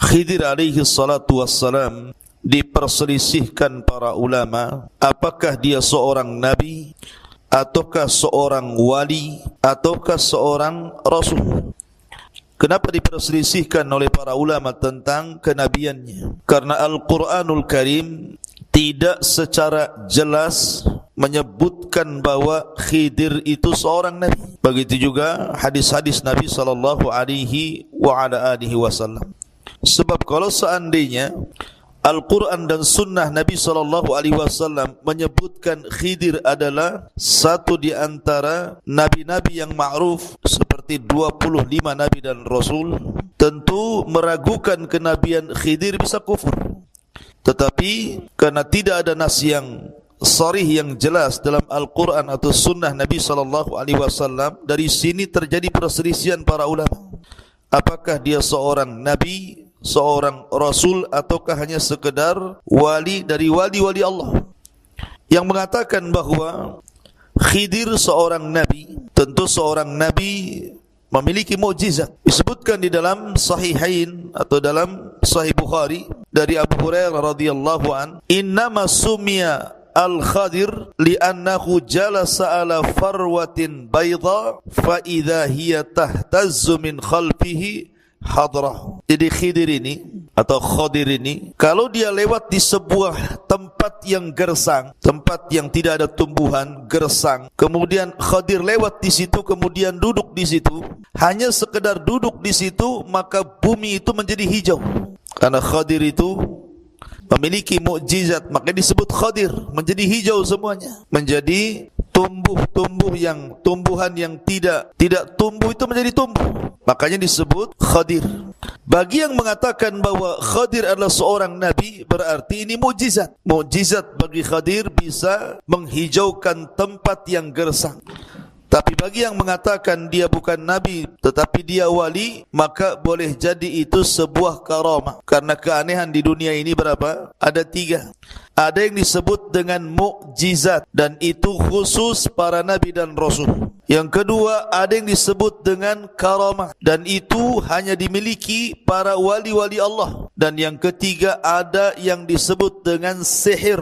Khidir alaihi salatu wassalam diperselisihkan para ulama, apakah dia seorang nabi ataukah seorang wali ataukah seorang rasul. Kenapa diperselisihkan oleh para ulama tentang kenabiannya? Karena Al-Quranul Karim tidak secara jelas menyebutkan bahwa Khidir itu seorang nabi. Begitu juga hadis-hadis Nabi sallallahu alaihi wasallam. Sebab kalau seandainya Al-Quran dan Sunnah Nabi SAW menyebutkan Khidir adalah satu di antara nabi-nabi yang ma'ruf seperti 25 nabi dan rasul, tentu meragukan kenabian Khidir bisa kufur. Tetapi karena tidak ada nas yang sharih yang jelas dalam Al-Quran atau Sunnah Nabi SAW, dari sini terjadi perselisihan para ulama. Apakah dia seorang nabi, seorang rasul, ataukah hanya sekedar wali dari wali-wali Allah? Yang mengatakan bahawa Khidir seorang nabi, tentu seorang nabi memiliki mukjizat. Disebutkan di dalam Sahihain atau dalam Sahih Bukhari dari Abu Hurairah radhiyallahu an, "Innama sumiya Al-Khadir li'annahu jalasa ala farwatin bayda fa idza hiya tahtazzu min khalfihi hadrah." Jadi Khidir ini atau Khadir ini, kalau dia lewat di sebuah tempat yang gersang, tempat yang tidak ada tumbuhan, gersang, kemudian Khadir lewat di situ, kemudian duduk di situ, hanya sekedar duduk di situ, maka bumi itu menjadi hijau. Karena Khadir itu memiliki mukjizat, maka disebut Khadir, menjadi hijau semuanya, menjadi tumbuhan yang tidak tumbuh itu menjadi tumbuh, makanya disebut Khadir. Bagi yang mengatakan bahwa Khadir adalah seorang nabi, berarti ini mukjizat. Mukjizat bagi Khadir bisa menghijaukan tempat yang gersang. Tapi bagi yang mengatakan dia bukan nabi tetapi dia wali, maka boleh jadi itu sebuah karamah. Karena keanehan di dunia ini berapa? Ada 3. Ada yang disebut dengan mukjizat, dan itu khusus para nabi dan rasul. Yang kedua, ada yang disebut dengan karamah, dan itu hanya dimiliki para wali-wali Allah. Dan yang ketiga, ada yang disebut dengan sihir,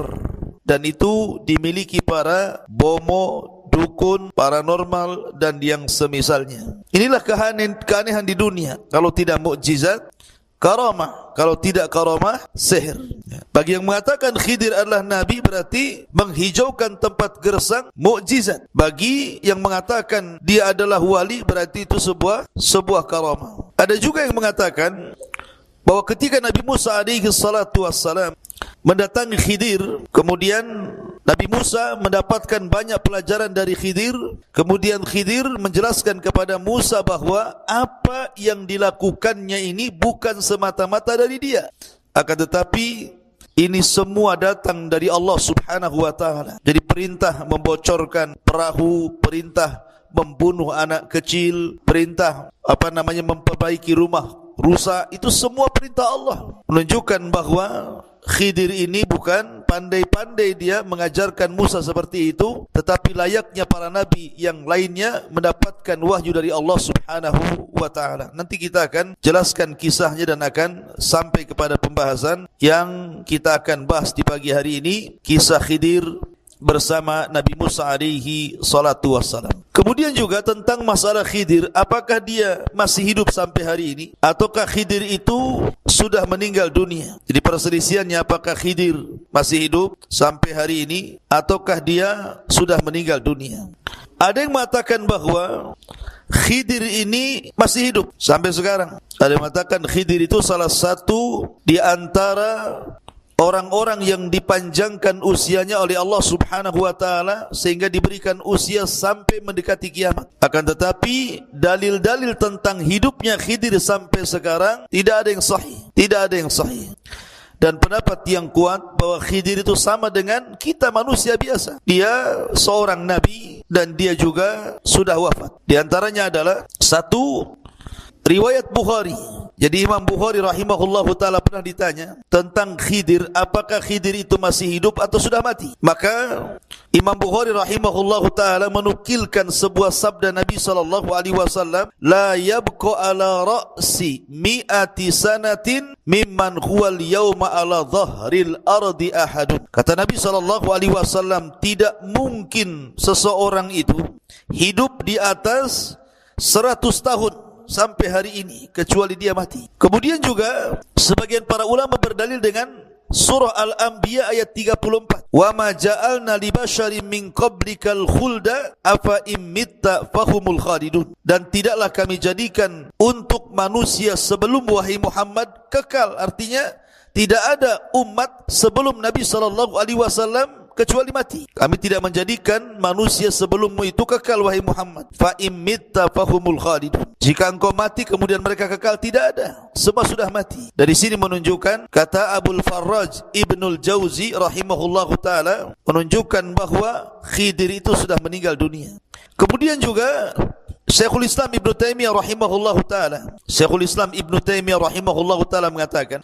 dan itu dimiliki para bomo, dukun, paranormal, dan yang semisalnya. Inilah keanehan di dunia. Kalau tidak mukjizat, karamah. Kalau tidak karamah, sihir. Bagi yang mengatakan Khidir adalah nabi, berarti menghijaukan tempat gersang, mukjizat. Bagi yang mengatakan dia adalah wali, berarti itu sebuah karamah. Ada juga yang mengatakan bahwa ketika Nabi Musa alaihi salatu wassalam mendatangi Khidir, kemudian Nabi Musa mendapatkan banyak pelajaran dari Khidir. Kemudian Khidir menjelaskan kepada Musa bahwa apa yang dilakukannya ini bukan semata-mata dari dia, akan tetapi ini semua datang dari Allah subhanahu wa ta'ala. Jadi perintah membocorkan perahu, perintah membunuh anak kecil, perintah memperbaiki rumah rusak, itu semua perintah Allah. Menunjukkan bahwa Khidir ini bukan pandai-pandai dia mengajarkan Musa seperti itu, tetapi layaknya para nabi yang lainnya mendapatkan wahyu dari Allah subhanahu wa ta'ala. Nanti kita akan jelaskan kisahnya dan akan sampai kepada pembahasan yang kita akan bahas di pagi hari ini, kisah Khidir bersama Nabi Musa alaihi salatu wassalam. Kemudian juga tentang masalah Khidir, apakah dia masih hidup sampai hari ini ataukah Khidir itu sudah meninggal dunia. Jadi perselisihannya apakah Khidir masih hidup sampai hari ini ataukah dia sudah meninggal dunia. Ada yang mengatakan bahwa Khidir ini masih hidup sampai sekarang. Ada yang mengatakan Khidir itu salah satu di antara orang-orang yang dipanjangkan usianya oleh Allah subhanahu wa ta'ala sehingga diberikan usia sampai mendekati kiamat. Akan tetapi dalil-dalil tentang hidupnya Khidir sampai sekarang tidak ada yang sahih. Tidak ada yang sahih. Dan pendapat yang kuat bahwa Khidir itu sama dengan kita manusia biasa. Dia seorang nabi dan dia juga sudah wafat. Di antaranya adalah satu, riwayat Bukhari. Jadi Imam Bukhari rahimahullahu ta'ala pernah ditanya tentang Khidir, apakah Khidir itu masih hidup atau sudah mati. Maka Imam Bukhari rahimahullahu ta'ala menukilkan sebuah sabda Nabi SAW, la yabqa ala ra'si mi'ati sanatin mimman huwal yawma ala dhahril ardi ahadun. Kata Nabi SAW, tidak mungkin seseorang itu hidup di atas 100 tahun sampai hari ini kecuali dia mati. Kemudian juga sebagian para ulama berdalil dengan surah Al-Anbiya ayat 34. Wa ma ja'alna li basyarin min qablikal khulda afa imitta fahumul khalidun. Dan tidaklah kami jadikan untuk manusia sebelum wahai Muhammad kekal. Artinya tidak ada umat sebelum Nabi SAW kecuali mati. Kami tidak menjadikan manusia sebelummu itu kekal wahai Muhammad. Fa imitta fahumul khalidun. Jika engkau mati kemudian mereka kekal, tidak ada. Semua sudah mati. Dari sini menunjukkan, kata Abul Farraj Ibnul Jauzi rahimahullahu ta'ala, menunjukkan bahwa Khidir itu sudah meninggal dunia. Kemudian juga Syekhul Islam Ibn Taimiyah rahimahullahu ta'ala, Syekhul Islam Ibn Taimiyah rahimahullahu ta'ala mengatakan,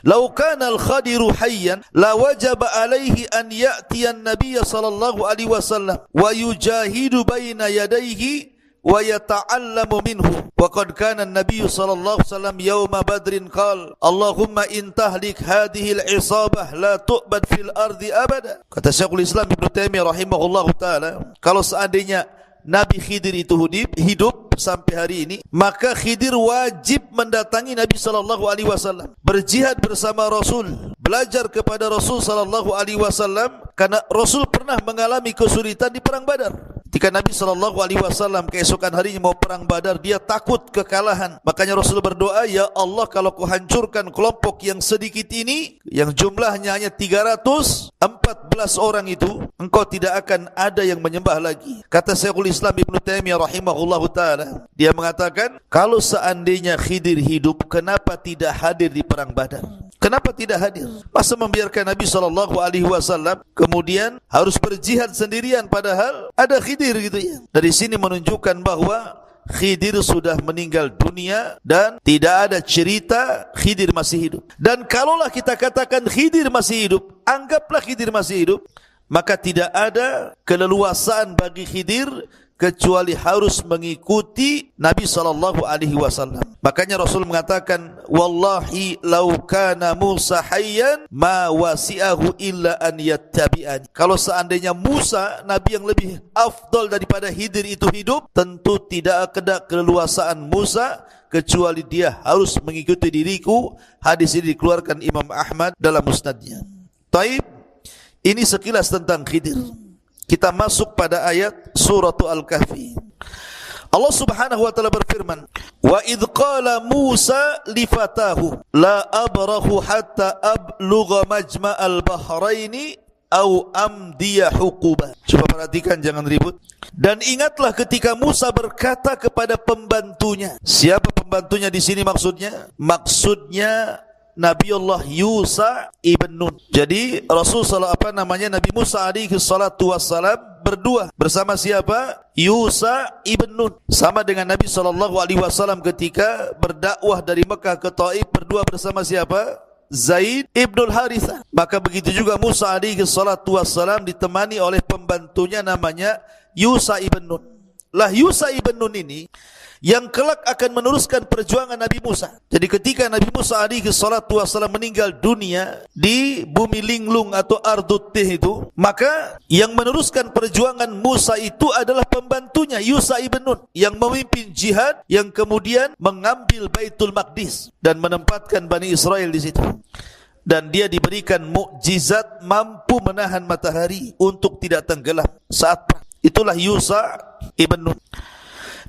"Lau kana al-Khadiru hayyan la wajaba alaihi an ya'tiya an-nabiy sallallahu alaihi wasallam wa yujahidu baina yadayhi wa yata'allamu minhu. Wa qad kana an-nabiy sallallahu alaihi wasallam yawma badrin qala, Allahumma in tahlik hadhihi al-isabah la tu'bad fil ardi abada." Kata Syekhul Islam Ibn Taimiyah rahimahullahu ta'ala, kalau seandainya Nabi Khidir itu hidup sampai hari ini, maka Khidir wajib mendatangi Nabi SAW, berjihad bersama Rasul, belajar kepada Rasul SAW, karena Rasul pernah mengalami kesulitan di perang Badar. Ketika Nabi SAW keesokan harinya mau perang Badar, dia takut kekalahan. Makanya Rasul berdoa, ya Allah, kalau kau hancurkan kelompok yang sedikit ini, yang jumlahnya hanya 314 orang itu, engkau tidak akan ada yang menyembah lagi. Kata Syekhul Islam Ibn Taimiyah rahimahullahu ta'ala, dia mengatakan, kalau seandainya Khidir hidup, kenapa tidak hadir di perang Badar? Kenapa tidak hadir? Masa membiarkan Nabi SAW kemudian harus berjihad sendirian, padahal ada Khidir gitu ya. Dari sini menunjukkan bahwa Khidir sudah meninggal dunia dan tidak ada cerita Khidir masih hidup. Dan kalaulah kita katakan Khidir masih hidup, anggaplah Khidir masih hidup, maka tidak ada keleluasaan bagi Khidir kecuali harus mengikuti Nabi SAW. Makanya Rasul mengatakan, wallahi law kana Musa hayyan ma wasi'ahu illa an yattabi'ani. Kalau seandainya Musa, Nabi yang lebih afdal daripada Khidir itu hidup, tentu tidak ada keleluasaan Musa kecuali dia harus mengikuti diriku. Hadis ini dikeluarkan Imam Ahmad dalam musnadnya. Taib, ini sekilas tentang Khidir. Kita masuk pada ayat surah Al-Kahfi. Allah Subhanahu wa taala berfirman, "Wa idz qala Musa li fatahu la abrahu hatta ablugha majma'al bahraini au amdiya huquba." Coba perhatikan, jangan ribut. Dan ingatlah ketika Musa berkata kepada pembantunya. Siapa pembantunya di sini maksudnya? Maksudnya Nabiullah Yusa ibn Nun. Jadi Nabi Musa alaihi salatu wassalam berdua bersama siapa? Yusa ibn Nun. Sama dengan Nabi SAW ketika berdakwah dari Mekah ke Taif, berdua bersama siapa? Zaid ibnul Harithah. Maka begitu juga Musa alaihi salatu wassalam ditemani oleh pembantunya namanya Yusa ibn Nun. Lah Yusa ibn Nun ini yang kelak akan meneruskan perjuangan Nabi Musa. Jadi ketika Nabi Musa alaihi salatu wassalam meninggal dunia di bumi linglung atau Ardut Tih itu, maka yang meneruskan perjuangan Musa itu adalah pembantunya Yusa ibn Nun, yang memimpin jihad, yang kemudian mengambil Baitul Maqdis dan menempatkan Bani Israel di situ. Dan dia diberikan mukjizat mampu menahan matahari untuk tidak tenggelam saat perang. Itulah Yusa ibn Nun.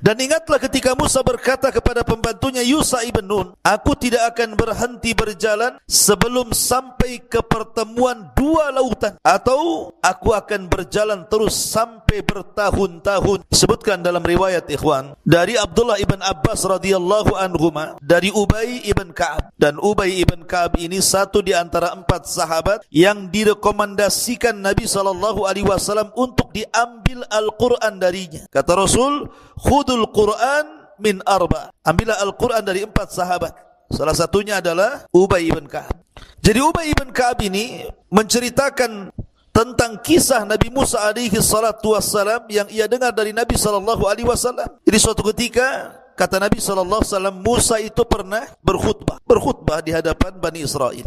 Dan ingatlah ketika Musa berkata kepada pembantunya Yusa ibn Nun, aku tidak akan berhenti berjalan sebelum sampai ke pertemuan dua lautan, atau aku akan berjalan terus sampai bertahun-tahun. Disebutkan dalam riwayat ikhwan dari Abdullah ibn Abbas radhiyallahu anhuma, dari Ubay ibn Ka'ab. Dan Ubay ibn Ka'ab ini satu di antara 4 sahabat yang direkomendasikan Nabi SAW untuk diambil Al-Quran darinya. Kata Rasul, khudul Quran min arba. Ambillah Al-Quran dari 4 sahabat. Salah satunya adalah Ubay ibn Ka'ab. Jadi Ubay ibn Ka'ab ini menceritakan tentang kisah Nabi Musa alaihi salatu wassalam yang ia dengar dari Nabi sallallahu alaihi wasallam. Jadi suatu ketika kata Nabi sallallahu alaihi wasallam, Musa itu pernah berkhutbah di hadapan Bani Israel.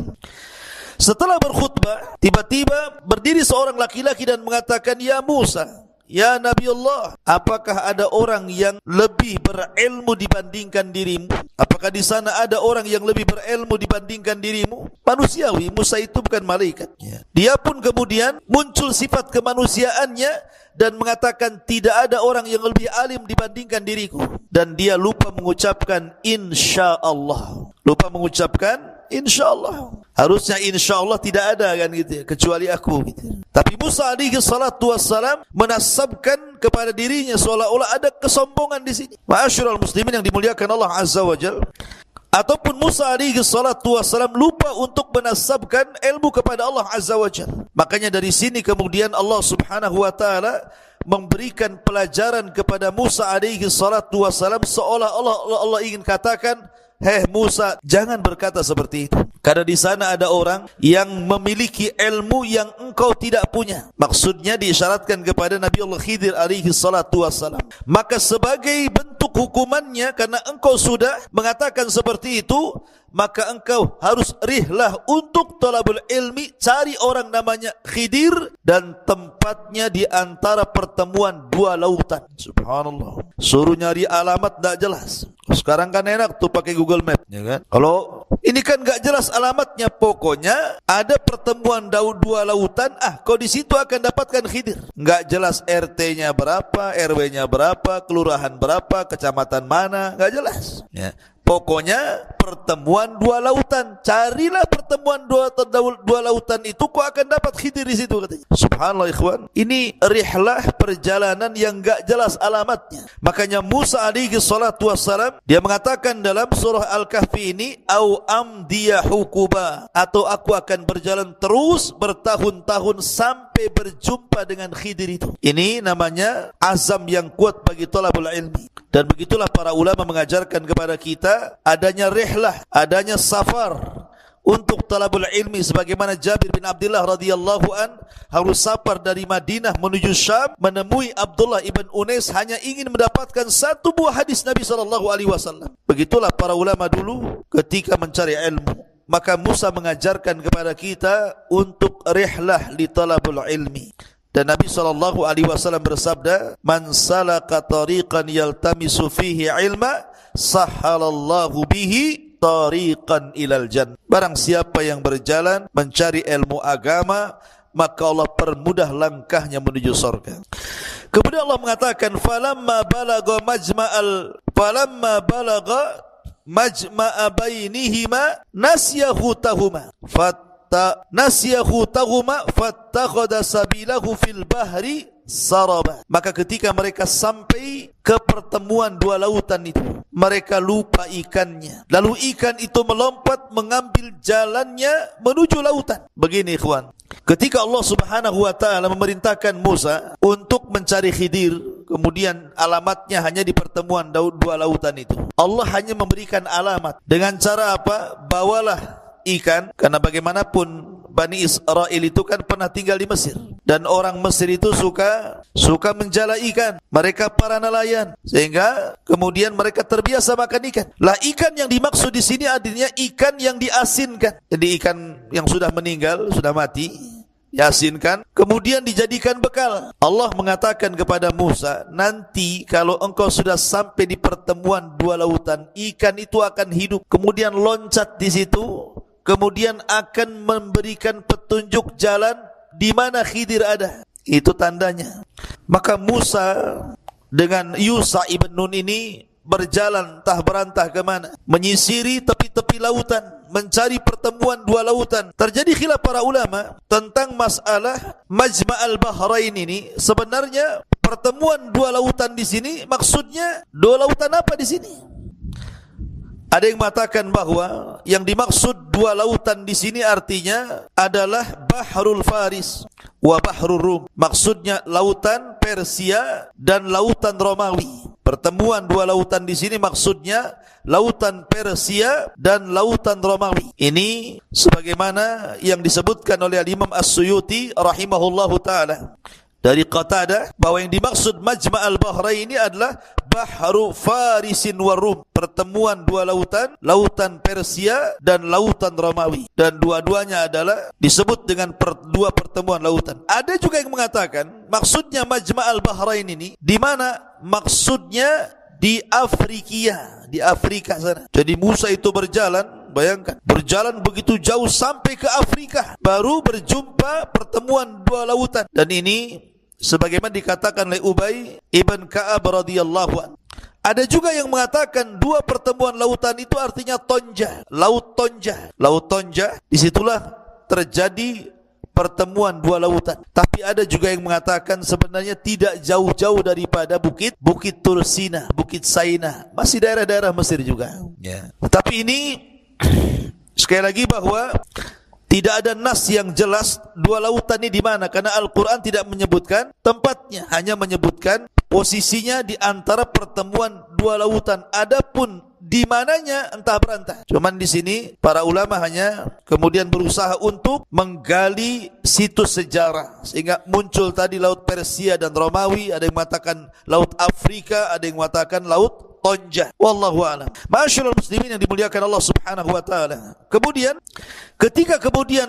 Setelah berkhutbah, tiba-tiba berdiri seorang laki-laki dan mengatakan, "Ya Musa, ya Nabi Allah, apakah ada orang yang lebih berilmu dibandingkan dirimu? Apakah di sana ada orang yang lebih berilmu dibandingkan dirimu?" Manusiawi, Musa itu bukan malaikat. Dia pun kemudian muncul sifat kemanusiaannya dan mengatakan, "Tidak ada orang yang lebih alim dibandingkan diriku." Dan dia lupa mengucapkan insyaallah. Lupa mengucapkan insyaallah. Harusnya insyaallah tidak ada kan gitu ya, kecuali aku gitu. Tapi Musa alaihi salatu wassalam menasabkan kepada dirinya seolah-olah ada kesombongan di sini. Ma'asyiral muslimin yang dimuliakan Allah Azza wa Jalla. Ataupun Musa alaihi salatu wassalam lupa untuk menasabkan ilmu kepada Allah Azza wa Jalla. Makanya dari sini kemudian Allah Subhanahu wa taala memberikan pelajaran kepada Musa alaihi salatu wassalam seolah-olah Allah ingin katakan, "Hei Musa, jangan berkata seperti itu. Karena di sana ada orang yang memiliki ilmu yang engkau tidak punya." Maksudnya diisyaratkan kepada Nabi Allah Khidir alaihi salatu wassalam. Maka sebagai bentuk hukumannya, karena engkau sudah mengatakan seperti itu, maka engkau harus rihlah untuk talabul ilmi, cari orang namanya Khidir, dan tempatnya di antara pertemuan 2 lautan. Subhanallah. Suruh nyari alamat tak jelas. Sekarang kan enak tuh pakai Google Map, ya kan? Kalau ini kan enggak jelas alamatnya, pokoknya ada pertemuan 2 lautan, kau di situ akan dapatkan Khidir. Enggak jelas RT-nya berapa, RW-nya berapa, kelurahan berapa, kecamatan mana, enggak jelas. Ya. Pokoknya pertemuan 2 lautan. Carilah pertemuan 2 lautan itu, kau akan dapat Khidir di situ katanya. Subhanallah ikhwan. Ini rihlah perjalanan yang enggak jelas alamatnya. Makanya Musa alaihi salatu wassalam dia mengatakan dalam surah Al-Kahfi ini, "Au amdiya hukuba," atau aku akan berjalan terus bertahun-tahun sampai berjumpa dengan Khidir itu. Ini namanya azam yang kuat bagi thalabul ilmi. Dan begitulah para ulama mengajarkan kepada kita adanya rihlah, adanya safar untuk talabul ilmi, sebagaimana Jabir bin Abdullah radhiyallahu an harus safar dari Madinah menuju Syam menemui Abdullah ibn Unais hanya ingin mendapatkan 1 buah hadis Nabi sallallahu alaihi wasallam. Begitulah para ulama dulu ketika mencari ilmu. Maka Musa mengajarkan kepada kita untuk rihlah li talabul ilmi. Dan Nabi SAW bersabda, "Man salaka tariqan yaltamisu fihi ilma, sahhalallahu bihi tariqan ilal jannah." Barang siapa yang berjalan mencari ilmu agama, maka Allah permudah langkahnya menuju surga. Kemudian Allah mengatakan, "Falamma balagha majma'a bainihima nasyahutahuma." Fattakhadha sabilahu fil bahri saraba. Maka ketika mereka sampai ke pertemuan 2 lautan itu, mereka lupa ikannya. Lalu ikan itu melompat mengambil jalannya menuju lautan. Begini ikhwan, ketika Allah Subhanahu wa taala memerintahkan Musa untuk mencari Khidir, kemudian alamatnya hanya di pertemuan 2 lautan itu. Allah hanya memberikan alamat dengan cara apa? Bawalah ikan, karena bagaimanapun Bani Israel itu kan pernah tinggal di Mesir, dan orang Mesir itu suka menjala ikan. Mereka para nelayan, sehingga kemudian mereka terbiasa makan ikan. Lah ikan yang dimaksud di sini artinya ikan yang diasinkan. Jadi ikan yang sudah meninggal, sudah mati, diasinkan, kemudian dijadikan bekal. Allah mengatakan kepada Musa, nanti kalau engkau sudah sampai di pertemuan 2 lautan, ikan itu akan hidup, kemudian loncat di situ, kemudian akan memberikan petunjuk jalan di mana Khidir ada. Itu tandanya. Maka Musa dengan Yusha ibn Nun ini berjalan entah berantah ke mana, menyisiri tepi-tepi lautan, mencari pertemuan 2 lautan. Terjadi khilaf para ulama tentang masalah Majma'al Bahrain ini. Sebenarnya pertemuan 2 lautan di sini maksudnya 2 lautan apa di sini? Ada yang mengatakan bahwa yang dimaksud 2 lautan di sini artinya adalah Bahrul Faris wa Bahrul Rum. Maksudnya lautan Persia dan lautan Romawi. Pertemuan dua lautan di sini maksudnya lautan Persia dan lautan Romawi. Ini sebagaimana yang disebutkan oleh Imam As-Suyuti rahimahullahu taala dari Qatadah bahwa yang dimaksud Majma' al-Bahrain ini adalah Bahru Farisin wa Rum, pertemuan dua lautan, lautan Persia dan lautan Romawi, dan dua-duanya adalah disebut dengan dua pertemuan lautan. Ada juga yang mengatakan maksudnya Majma' al-Bahrain ini di mana maksudnya di Afrika, di Afrika sana. Jadi Musa itu berjalan, bayangkan, berjalan begitu jauh sampai ke Afrika, baru berjumpa pertemuan dua lautan. Dan ini sebagaimana dikatakan oleh Ubay ibn Ka'ab radhiyallahu anhu. Ada juga yang mengatakan dua pertemuan lautan itu artinya Tonja, laut Tonja. Laut Tonja, disitulah terjadi pertemuan dua lautan. Tapi ada juga yang mengatakan sebenarnya tidak jauh-jauh daripada Bukit Tursina, Bukit Saina, masih daerah-daerah Mesir juga. Ya. Tapi ini sekali lagi bahwa tidak ada nas yang jelas dua lautan ini di mana, karena Al-Quran tidak menyebutkan tempatnya, hanya menyebutkan posisinya di antara pertemuan dua lautan. Adapun di mananya entah berantah. Cuman di sini para ulama hanya kemudian berusaha untuk menggali situs sejarah sehingga muncul tadi laut Persia dan Romawi. Ada yang mengatakan laut Afrika, ada yang mengatakan laut Tonja. Wallahu a'lam. Ma'asyiral muslimin yang dimuliakan Allah Subhanahu wa taala. Kemudian ketika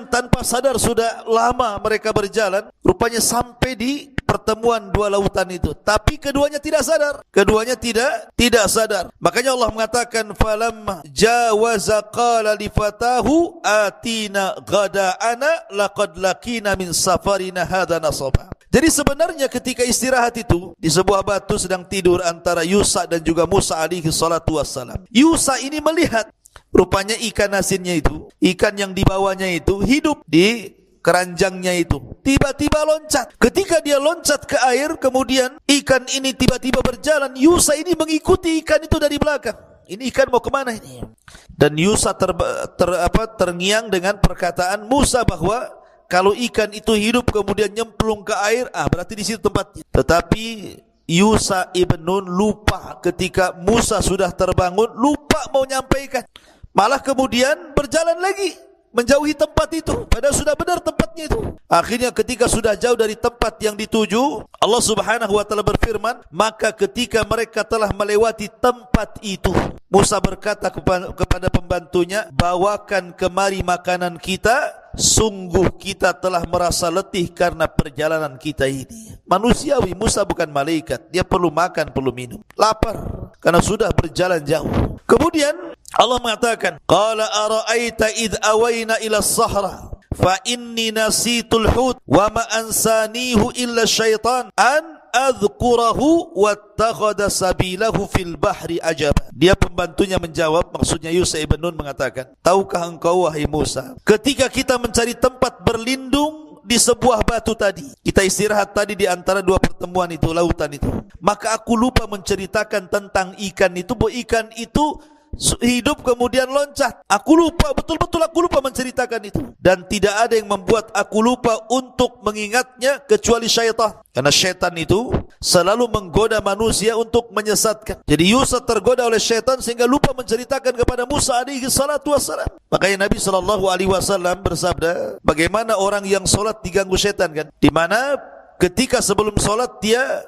tanpa sadar sudah lama mereka berjalan, rupanya sampai di pertemuan dua lautan itu. Tapi keduanya tidak sadar. Keduanya tidak sadar. Makanya Allah mengatakan falamma jawaza qala li fatahu atina ghada'ana laqad laqina min safarina hadza nasaba. Jadi sebenarnya ketika istirahat itu di sebuah batu sedang tidur antara Yusa dan juga Musa alaihi salatu wassalam. Yusa ini melihat rupanya ikan asinnya itu, ikan yang dibawanya itu hidup di keranjangnya itu. Tiba-tiba loncat. Ketika dia loncat ke air, kemudian ikan ini tiba-tiba berjalan. Yusa ini mengikuti ikan itu dari belakang. Ini ikan mau kemana ini? Dan Yusa terngiang dengan perkataan Musa bahwa kalau ikan itu hidup kemudian nyemplung ke air, berarti di situ tempatnya. Tetapi Yusa ibn Nun lupa ketika Musa sudah terbangun, lupa mau nyampaikan. Malah kemudian berjalan lagi menjauhi tempat itu, padahal sudah benar tempatnya itu. Akhirnya ketika sudah jauh dari tempat yang dituju, Allah Subhanahu wa taala berfirman, maka ketika mereka telah melewati tempat itu, Musa berkata kepada pembantunya, bawakan kemari makanan kita, sungguh kita telah merasa letih karena perjalanan kita ini. Manusiawi, Musa bukan malaikat, dia perlu makan, perlu minum, lapar karena sudah berjalan jauh. Kemudian Allah mengatakan, qala ara'aita idh awayna ila as-sahra fa inni nasitul hut wa ma ansanihu illa syaitan an adhkurahu wattakhadha sabilahu fil bahri ajaba. Dia pembantunya menjawab, maksudnya Yusa ibn Nun mengatakan, tahukah engkau wahai Musa, ketika kita mencari tempat berlindung di sebuah batu tadi, kita istirahat tadi di antara dua pertemuan itu, lautan itu, maka aku lupa menceritakan tentang ikan itu, bahwa ikan itu hidup kemudian loncat. Aku lupa, betul-betul aku lupa menceritakan itu. Dan tidak ada yang membuat aku lupa untuk mengingatnya kecuali syaitan. Karena syaitan itu selalu menggoda manusia untuk menyesatkan. Jadi Yusa tergoda oleh syaitan sehingga lupa menceritakan kepada Musa alaihi salatu wassalam. Makanya Nabi SAW bersabda, bagaimana orang yang solat diganggu syaitan kan? Di mana ketika sebelum solat dia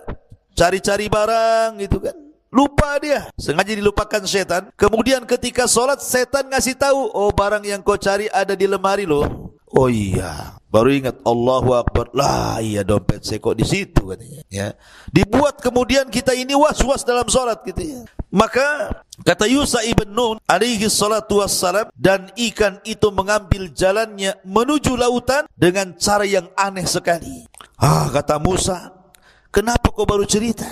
cari-cari barang gitu kan, lupa dia, sengaja dilupakan setan. Kemudian ketika sholat, setan ngasih tahu, oh barang yang kau cari ada di lemari loh. Oh iya, baru ingat, Allahu Akbar. Lah iya, dompet saya kok di situ katanya. Ya, dibuat kemudian kita ini was-was dalam sholat gitu ya. Maka kata Yusa ibn Nun alaihi salatu wassalam, dan ikan itu mengambil jalannya menuju lautan dengan cara yang aneh sekali. Kata Musa, kenapa kau baru cerita?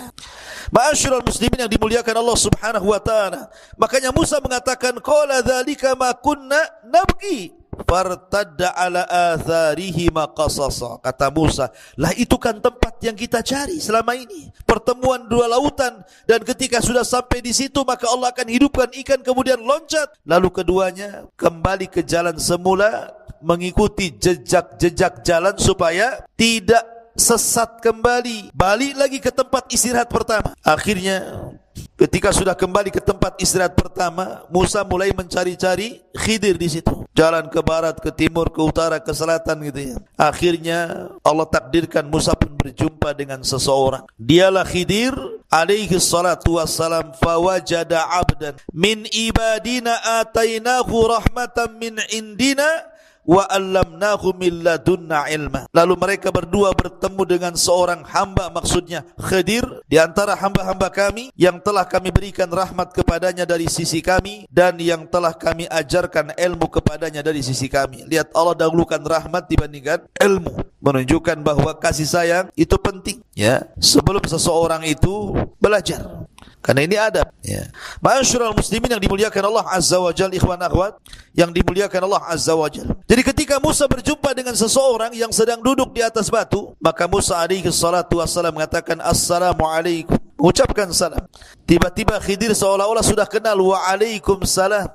Ma'asyiral muslimin yang dimuliakan Allah Subhanahu wa taala. Makanya Musa mengatakan, qala dzalika ma kunna nabghi fartadda ala atharihi ma qasasa. Kata Musa, lah itu kan tempat yang kita cari selama ini, pertemuan dua lautan, dan ketika sudah sampai di situ maka Allah akan hidupkan ikan kemudian loncat, lalu keduanya kembali ke jalan semula mengikuti jejak-jejak jalan supaya tidak sesat kembali, balik lagi ke tempat istirahat pertama. Akhirnya Ketika sudah kembali ke tempat istirahat pertama, Musa mulai mencari-cari Khidir di situ. Jalan ke barat, ke timur, ke utara, ke selatan gitu ya. Akhirnya Allah takdirkan Musa pun berjumpa dengan seseorang. Dialah Khidir alaihi salatu wassalam. Fawajada abdan min ibadina atainahu rahmatan min indina wa 'allamnahu min ladunna ilma. Lalu mereka berdua bertemu dengan seorang hamba, maksudnya Khidir, di antara hamba-hamba kami yang telah kami berikan rahmat kepadanya dari sisi kami dan yang telah kami ajarkan ilmu kepadanya dari sisi kami. Lihat, Allah dahulukan rahmat dibandingkan ilmu, menunjukkan bahwa kasih sayang itu penting ya sebelum seseorang itu belajar. Karena ini adab ya. Ma'asyiral muslimin yang dimuliakan Allah Azza wa Jalla, ikhwan akhwat yang dimuliakan Allah Azza wa Jalla. Jadi ketika Musa berjumpa dengan seseorang yang sedang duduk di atas batu, maka Musa alaihi salatu wassalam mengatakan assalamualaikum, mengucapkan salam. Tiba-tiba Khidir seolah-olah sudah kenal, wa alaikumussalam.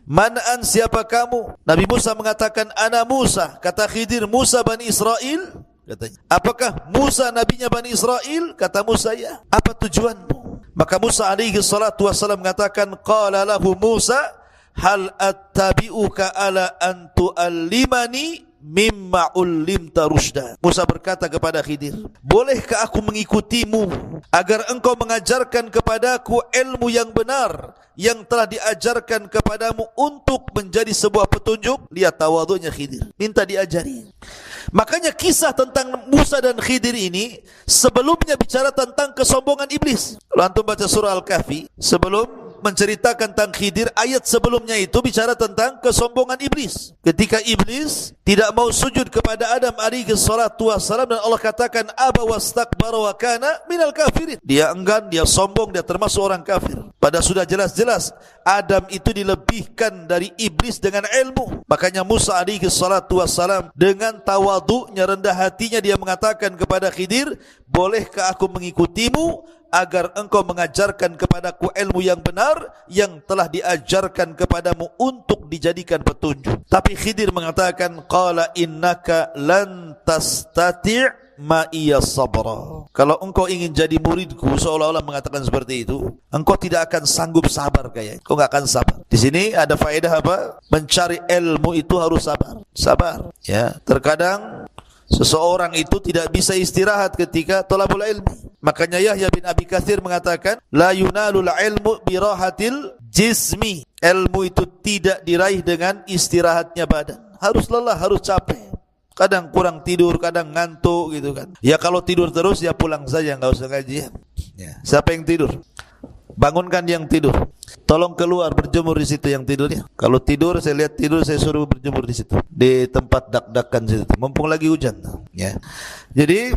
Man'an, siapa kamu? Nabi Musa mengatakan ana Musa. Kata Khidir, Musa Bani Israel? Katanya. Apakah Musa nabinya Bani Israel? Kata Musa, ya. Apa tujuanmu? Maka Musa alaihi salatu wassalam mengatakan, qala lahu Musa, hal attabi'uka ala an tu'allimani mimma ullimta rusyda. Musa berkata kepada Khidir, bolehkah aku mengikutimu agar engkau mengajarkan kepadaku ilmu yang benar yang telah diajarkan kepadamu untuk menjadi sebuah petunjuk? Lihat tawadhunya Khidir, minta diajari. Makanya kisah tentang Musa dan Khidir ini sebelumnya bicara tentang kesombongan iblis. Kalau antum baca surah Al-Kahfi, sebelum menceritakan tentang Khidir, ayat sebelumnya itu bicara tentang kesombongan iblis. Ketika iblis tidak mau sujud kepada Adam alaihi salatu wassalam dan Allah katakan aba wastakbara wa kana minal kafirin. Dia enggan, dia sombong, dia termasuk orang kafir. Padahal sudah jelas-jelas Adam itu dilebihkan dari iblis dengan ilmu. Makanya Musa alaihi salatu wassalam dengan tawadhu'nya, rendah hatinya, dia mengatakan kepada Khidir, bolehkah aku mengikutimu agar engkau mengajarkan kepadaku ilmu yang benar yang telah diajarkan kepadamu untuk dijadikan petunjuk. Tapi Khidir mengatakan, qala innaka lan tastati' ma'iya sabra. Kalau engkau ingin jadi muridku, seolah-olah mengatakan seperti itu, engkau tidak akan sanggup sabar kayaknya. Engkau enggak akan sabar. Di sini ada faedah apa? Mencari ilmu itu harus sabar. Sabar, ya. Terkadang seseorang itu tidak bisa istirahat ketika thalabul ilmi. Makanya Yahya bin Abi Katsir mengatakan, la yunalul ilmu birahatil jismi. Ilmu itu tidak diraih dengan istirahatnya badan. Harus lelah, harus capek. Kadang kurang tidur, kadang ngantuk gitu kan. Ya kalau tidur terus ya pulang saja, enggak usah ngaji ya. Siapa yang tidur? Bangunkan yang tidur. Tolong keluar berjemur di situ yang tidurnya. Kalau tidur, saya lihat tidur, saya suruh berjemur di situ, di tempat dak-dakan situ. Mumpung lagi hujan. Ya. Jadi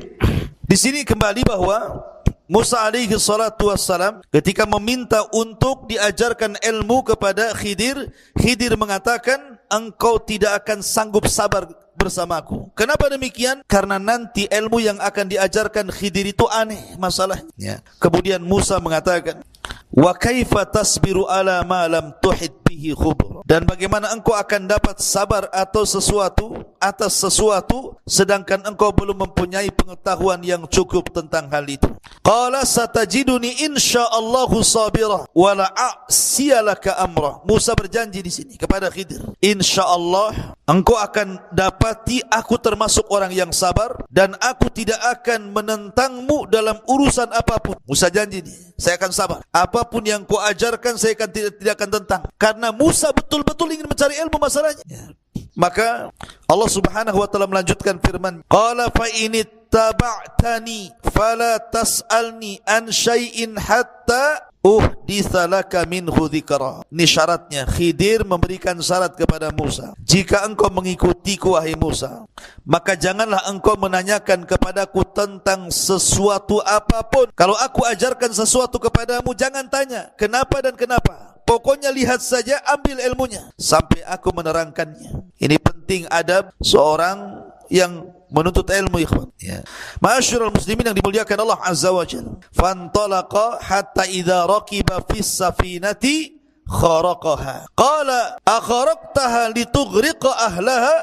di sini kembali bahwa Musa alaihi salatu wassalam ketika meminta untuk diajarkan ilmu kepada Khidir, Khidir mengatakan, engkau tidak akan sanggup sabar bersamaku. Kenapa demikian? Karena nanti ilmu yang akan diajarkan Khidir itu aneh masalahnya. Kemudian Musa mengatakan, wa kaifa tasbiru ala ma lam tuhit bihi khubur. Dan bagaimana engkau akan dapat sabar atau sesuatu atas sesuatu sedangkan engkau belum mempunyai pengetahuan yang cukup tentang hal itu. Qala satajiduni insyaallahu sabira wa la a'siyalaka amra. Musa berjanji di sini kepada Khidir, insyaallah engkau akan dapati aku termasuk orang yang sabar dan aku tidak akan menentangmu dalam urusan apapun. Musa janji nih, saya akan sabar. Apapun yang kau ajarkan saya akan tidak akan tentang. Karena Musa betul-betul ingin mencari ilmu masalahnya. Maka Allah Subhanahu wa taala melanjutkan firman, qala fa inittaba'tani fala tas'alni an syai'in hatta uhditsa laka minhu dzikra. Ini syaratnya. Khidir memberikan syarat kepada Musa, jika engkau mengikutiku wahai Musa, maka janganlah engkau menanyakan kepadaku tentang sesuatu apapun. Kalau aku ajarkan sesuatu kepadamu, jangan tanya kenapa dan kenapa. Pokoknya lihat saja, ambil ilmunya sampai aku menerangkannya. Ini penting adab seorang yang menuntut ilmu, ikhwan. Ya. Ma'asyiral muslimin yang dimuliakan Allah Azza wa Jalla. Fantalaqa hatta idza raqiba fis safinati kharaqaha. Qala akharaqtaha litughriqa ahlaha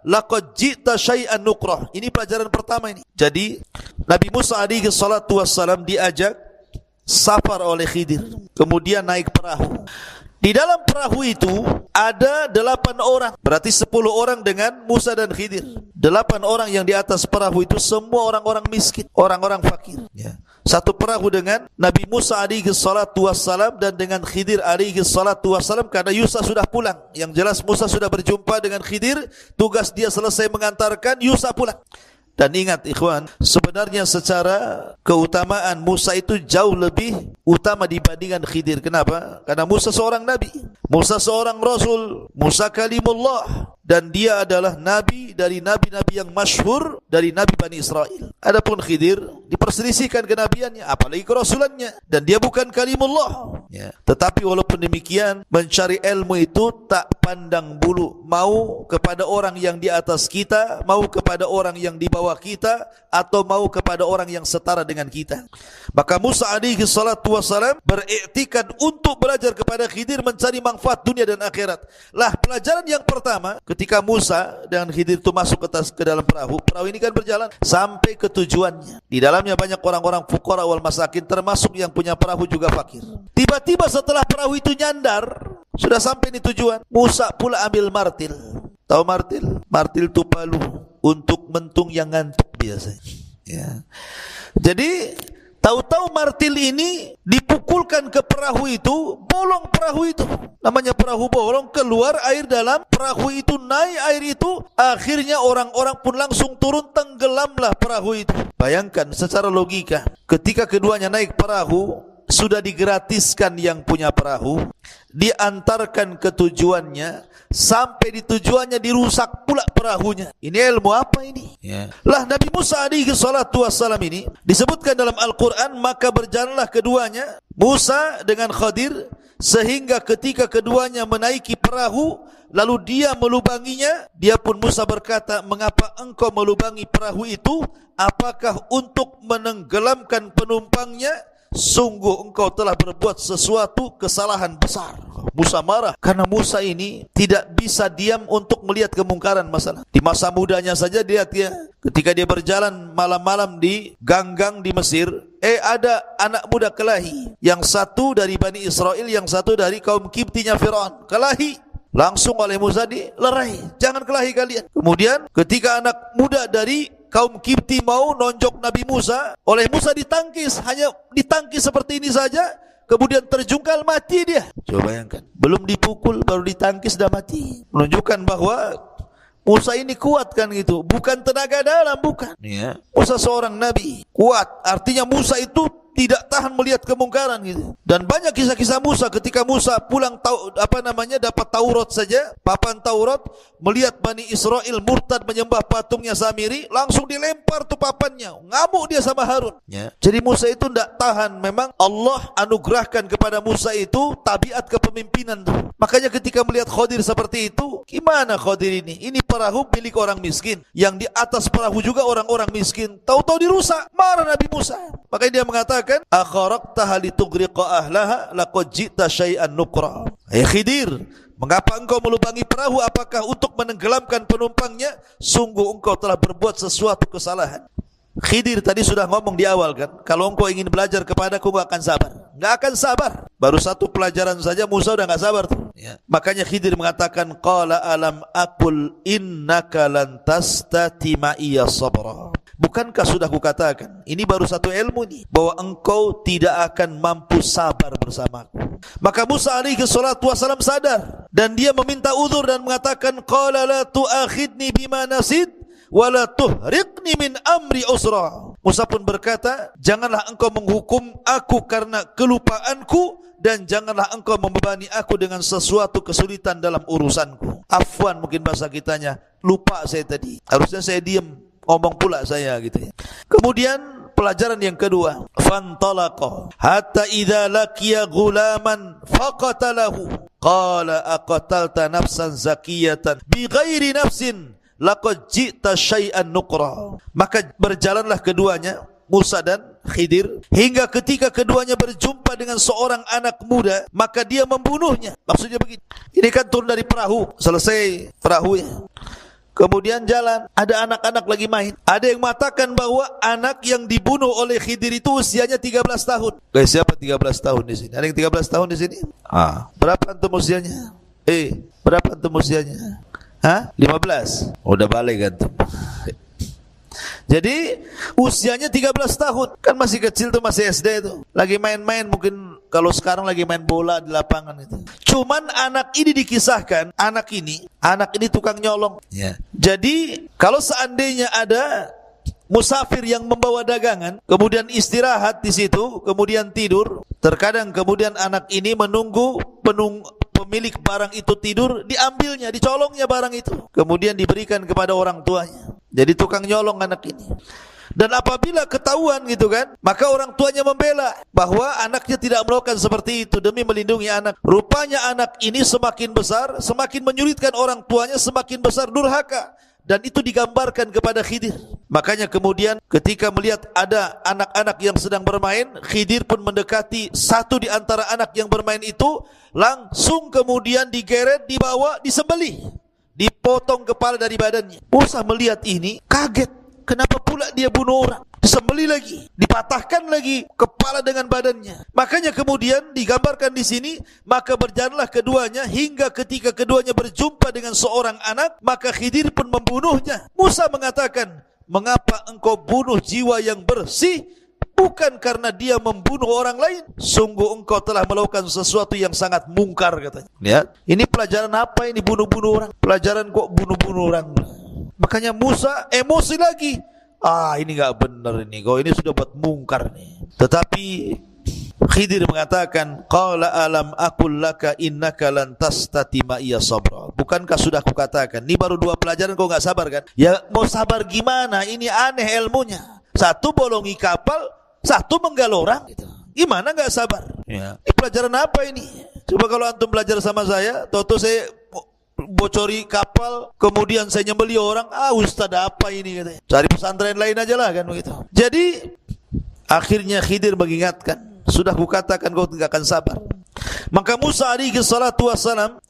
laqad ji'ta syai'an nukrah. Ini pelajaran pertama ini. Jadi Nabi Musa alaihi salatu wassalam diajak safar oleh Khidir, kemudian naik perahu. Di dalam perahu itu ada 8 orang, berarti 10 orang dengan Musa dan Khidir. 8 orang yang di atas perahu itu semua orang-orang miskin, orang-orang fakir. Ya. Satu perahu dengan Nabi Musa alaihi salatu wassalam dan dengan Khidir alaihi salatu wassalam, karena Yusa sudah pulang. Yang jelas Musa sudah berjumpa dengan Khidir, tugas dia selesai mengantarkan, Yusa pulang. Dan ingat ikhwan, sebenarnya secara keutamaan Musa itu jauh lebih utama dibandingkan Khidir. Kenapa? Karena Musa seorang nabi, Musa seorang rasul, Musa kalimullah, dan dia adalah nabi dari nabi-nabi yang masyhur dari nabi Bani Israel. Adapun Khidir diperselisihkan kenabiannya, apalagi kerasulannya, dan dia bukan kalimullah. Ya. Tetapi walaupun demikian, mencari ilmu itu tak pandang bulu, mau kepada orang yang di atas kita, mau kepada orang yang di bawah kita, atau mau kepada orang yang setara dengan kita. Maka Musa alaihi salatu wassalam beriktikad untuk belajar kepada Khidir, mencari manfaat dunia dan akhirat. Lah, pelajaran yang pertama, ketika Musa dan Khidir itu masuk ke dalam perahu, perahu ini kan berjalan sampai ke tujuannya. Di dalamnya banyak orang-orang fuqara wal masakin, termasuk yang punya perahu juga fakir. Tiba-tiba setelah perahu itu nyandar, sudah sampai di tujuan, Musa pula ambil martil. Tahu martil? Martil itu palu untuk mentung yang ngantuk biasanya. Ya. Jadi tahu-tahu martil ini dipukulkan ke perahu itu, bolong perahu itu. Namanya perahu bolong, keluar air dalam perahu itu, naik air itu, akhirnya orang-orang pun langsung turun, tenggelamlah perahu itu. Bayangkan secara logika, ketika keduanya naik perahu, sudah digratiskan yang punya perahu, diantarkan ke tujuannya, sampai di tujuannya dirusak pula perahunya. Ini ilmu apa ini? Ya. Lah Nabi Musa alaihi salatu wassalam ini disebutkan dalam Al-Quran, maka berjalanlah keduanya, Musa dengan Khadir, sehingga ketika keduanya menaiki perahu, lalu dia melubanginya, dia pun Musa berkata, mengapa engkau melubangi perahu itu? Apakah untuk menenggelamkan penumpangnya? Sungguh engkau telah berbuat sesuatu kesalahan besar. Musa marah karena Musa ini tidak bisa diam untuk melihat kemungkaran masalah. Di masa mudanya saja lihat ya, ketika dia berjalan malam-malam di gang-gang di Mesir, ada anak muda kelahi, yang satu dari Bani Israel, yang satu dari kaum Kiptinya Firaun. Kelahi, langsung oleh Musa dilerai, jangan kelahi kalian. Kemudian ketika anak muda dari kaum Kipti mau nonjok Nabi Musa, oleh Musa ditangkis, hanya ditangkis seperti ini saja, kemudian terjungkal, mati dia. Coba bayangkan, belum dipukul baru ditangkis dah mati. Menunjukkan bahwa Musa ini kuat kan gitu, bukan tenaga dalam, bukan. Ya. Musa seorang nabi, kuat. Artinya Musa itu tidak tahan melihat kemungkaran gitu. Dan banyak kisah-kisah Musa ketika Musa pulang dapat Taurat saja, papan Taurat, melihat Bani Israel murtad menyembah patungnya Samiri, langsung dilempar tuh papannya. Ngamuk dia sama Harun. Ya. Jadi Musa itu tidak tahan. Memang Allah anugerahkan kepada Musa itu tabiat kepemimpinan tuh. Makanya ketika melihat Khadir seperti itu, gimana Khadir ini? Ini perahu milik orang miskin, yang di atas perahu juga orang-orang miskin. Tahu-tahu dirusak, marah Nabi Musa. Makanya dia mengatakan, akharaqtaha litughriqa ahlaha laqad ji'ta syai'an nukra. Hai Khidir, mengapa engkau melubangi perahu? Apakah untuk menenggelamkan penumpangnya? Sungguh engkau telah berbuat sesuatu kesalahan. Khidir tadi sudah ngomong di awal kan, kalau engkau ingin belajar kepadaku enggak akan sabar. Enggak akan sabar. Baru satu pelajaran saja Musa udah enggak sabar tuh. Ya. Makanya Khidir mengatakan, qala alam aqul innaka lan tastati ma'iya sabra. Bukankah sudah kukatakan, ini baru satu ilmu nih, bahwa engkau tidak akan mampu sabar bersamaku. Maka Musa alaihi salatu wassalam sadar, dan dia meminta uzur dan mengatakan, qala la tu'akhidni bima nasid wala tuhriqni min amri usra. Musa pun berkata, janganlah engkau menghukum aku karena kelupaanku, dan janganlah engkau membebani aku dengan sesuatu kesulitan dalam urusanku. Afwan mungkin bahasa kitanya, lupa saya tadi, harusnya saya diam, ngomong pula saya gitu ya. Kemudian pelajaran yang kedua, fantalaqa hatta idza laqiya ghulaman faqatalahu qala aqatalta nafsan zakiyatan bighairi nafsin laqad ji'ta syai'an nukra. Maka berjalanlah keduanya, Musa dan Khidir, hingga ketika keduanya berjumpa dengan seorang anak muda, maka dia membunuhnya. Maksudnya begini, ini kan turun dari perahu, selesai perahu ya, kemudian jalan, ada anak-anak lagi main. Ada yang mengatakan bahwa anak yang dibunuh oleh Khidir itu usianya 13 tahun. Guys, siapa 13 tahun di sini? Ada yang 13 tahun di sini? Berapa antum usianya? Berapa antum usianya? 15. Udah balik antum. Jadi usianya 13 tahun. Kan masih kecil tuh, masih SD tuh. Lagi main-main, mungkin kalau sekarang lagi main bola di lapangan itu. Cuman anak ini dikisahkan, anak ini tukang nyolong. Jadi kalau seandainya ada musafir yang membawa dagangan, kemudian istirahat di situ, kemudian tidur, terkadang kemudian anak ini menunggu pemilik barang itu tidur, diambilnya, dicolongnya barang itu, kemudian diberikan kepada orang tuanya. Jadi tukang nyolong anak ini. Dan apabila ketahuan gitu kan, maka orang tuanya membela bahwa anaknya tidak melakukan seperti itu demi melindungi anak. Rupanya anak ini semakin besar, semakin menyulitkan orang tuanya, semakin besar durhaka. Dan itu digambarkan kepada Khidir. Makanya kemudian ketika melihat ada anak-anak yang sedang bermain, Khidir pun mendekati satu di antara anak yang bermain itu, langsung kemudian digeret, dibawa, disembelih, dipotong kepala dari badannya. Musa melihat ini kaget, kenapa pula dia bunuh orang? Disembelih lagi, dipatahkan lagi kepala dengan badannya. Makanya kemudian digambarkan di sini, maka berjalanlah keduanya hingga ketika keduanya berjumpa dengan seorang anak, maka Khidir pun membunuhnya. Musa mengatakan, mengapa engkau bunuh jiwa yang bersih? Bukan karena dia membunuh orang lain. Sungguh engkau telah melakukan sesuatu yang sangat mungkar, katanya. Lihat, ini pelajaran apa ini, bunuh-bunuh orang? Pelajaran kok bunuh-bunuh orang? Makanya Musa emosi lagi. Ini enggak benar ini. Kau ini sudah buat mungkar nih. Tetapi Khidir mengatakan, qala alam aqul laka innaka lan tastati ma iya sabra. Bukankah sudah aku katakan, ini baru 2 pelajaran kau enggak sabar kan? Ya mau sabar gimana? Ini aneh ilmunya. Satu bolongi kapal, satu menggal orang gitu. Gimana enggak sabar? Ya. Ini pelajaran apa ini? Coba kalau antum belajar sama saya, toto saya bocori kapal, kemudian saya nyembeli orang, ustaz apa ini katanya. Cari pesantren lain aja lah kan begitu. Jadi akhirnya Khidir mengingatkan, sudah kukatakan kau tidak akan sabar. Maka Musa alaihi salatu wassalam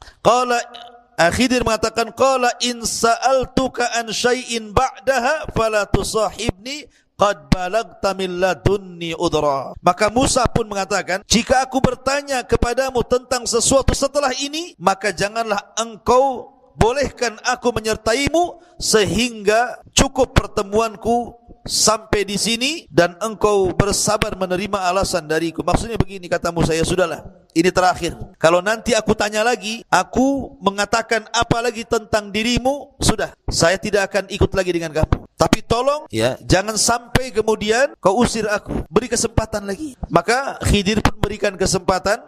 Khidir mengatakan, qala in sa'altuka an syai'in ba'daha fala tusahibni qad balagta min ladunni udra. Maka Musa pun mengatakan, jika aku bertanya kepadamu tentang sesuatu setelah ini, maka janganlah engkau bolehkan aku menyertaimu sehingga cukup pertemuanku sampai di sini dan engkau bersabar menerima alasan dariku. Maksudnya begini, kata Musa, ya sudahlah, ini terakhir. Kalau nanti aku tanya lagi, aku mengatakan apa lagi tentang dirimu, sudah, saya tidak akan ikut lagi dengan kamu. Tapi tolong ya, jangan sampai kemudian kau usir aku. Beri kesempatan lagi. Maka Khidir pun berikan kesempatan.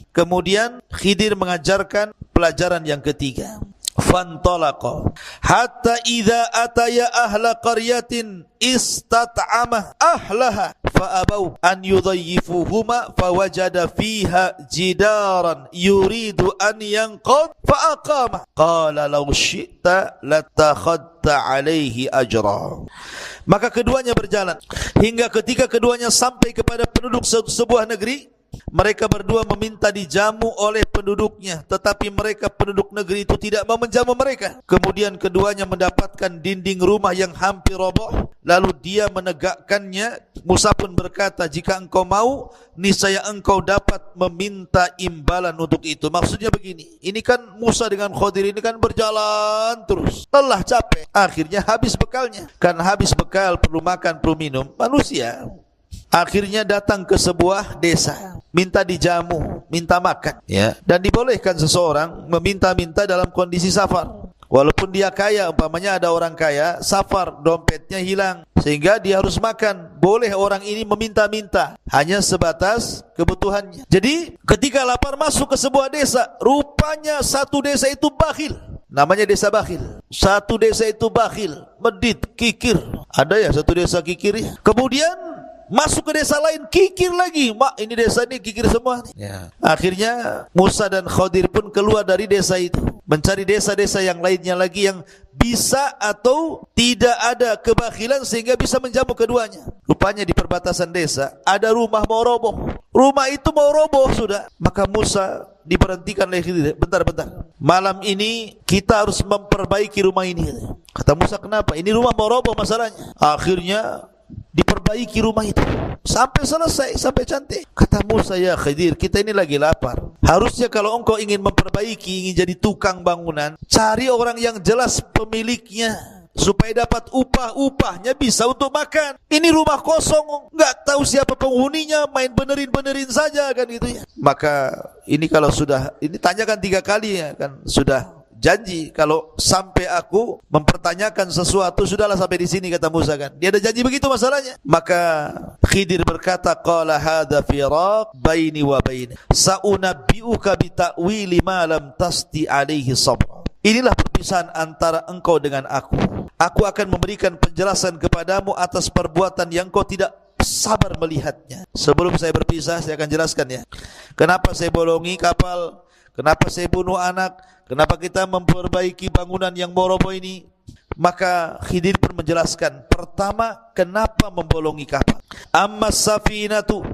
Kemudian Khidir mengajarkan pelajaran yang ketiga. Fantalaqa hatta idza ataya ahla qaryatin istat'ama ahlaha fa'abau an yudayyifuhuma fawajada fiha jidaran yuridu an yanqad fa'aqama qala law syi'ta latakhadta alaihi ajra. Maka keduanya berjalan hingga ketika keduanya sampai kepada penduduk sebuah negeri. Mereka berdua meminta dijamu oleh penduduknya, tetapi mereka penduduk negeri itu tidak mau menjamu mereka. Kemudian keduanya mendapatkan dinding rumah yang hampir roboh, lalu dia menegakkannya. Musa pun berkata, jika engkau mau, niscaya engkau dapat meminta imbalan untuk itu. Maksudnya begini, ini kan Musa dengan Khidir ini kan berjalan terus, lelah capek, akhirnya habis bekalnya. Karena habis bekal, perlu makan, perlu minum, manusia akhirnya datang ke sebuah desa, minta dijamu, minta makan, ya. Dan dibolehkan seseorang meminta-minta dalam kondisi safar. Walaupun dia kaya, umpamanya ada orang kaya, safar, dompetnya hilang, sehingga dia harus makan. Boleh orang ini meminta-minta, hanya sebatas kebutuhannya. Jadi ketika lapar masuk ke sebuah desa, rupanya satu desa itu bakhil. Namanya desa bakhil. Satu desa itu bakhil, medit, kikir. Ada ya satu desa kikir ya. Kemudian masuk ke desa lain, kikir lagi. Mak, ini desa ini kikir semua ya. Akhirnya Musa dan Khidir pun keluar dari desa itu, mencari desa-desa yang lainnya lagi yang bisa atau tidak ada kebakhilan sehingga bisa menjamu keduanya. Rupanya di perbatasan desa ada rumah mau roboh. Rumah itu mau roboh sudah. Maka Musa diberhentikan oleh Khidir. Bentar. Malam ini kita harus memperbaiki rumah ini. Kata Musa, kenapa? Ini rumah mau roboh masalahnya. Akhirnya diperbaiki rumah itu sampai selesai, sampai cantik. Kata Musa, ya Khidir, kita ini lagi lapar. Harusnya kalau engkau ingin memperbaiki, ingin jadi tukang bangunan, cari orang yang jelas pemiliknya, supaya dapat upahnya bisa untuk makan. Ini rumah kosong, nggak tahu siapa penghuninya, main benerin saja kan gitu ya. Maka ini kalau sudah, ini tanyakan 3 kali ya kan, sudah janji kalau sampai aku mempertanyakan sesuatu, sudahlah sampai di sini, kata Musa kan. Dia ada janji begitu masalahnya. Maka Khidir berkata, qala hadza firaq baini wa baini, sa'unabbi'uka bi ta'wili ma lam tasti alaihi sabra. Inilah perpisahan antara engkau dengan aku. Aku akan memberikan penjelasan kepadamu atas perbuatan yang kau tidak sabar melihatnya. Sebelum saya berpisah, saya akan jelaskan ya. Kenapa saya bolongi kapal? Kenapa saya bunuh anak? Kenapa kita memperbaiki bangunan yang roboh ini? Maka Khidir pun menjelaskan. Pertama, kenapa membolongi kapal? Amma safinatu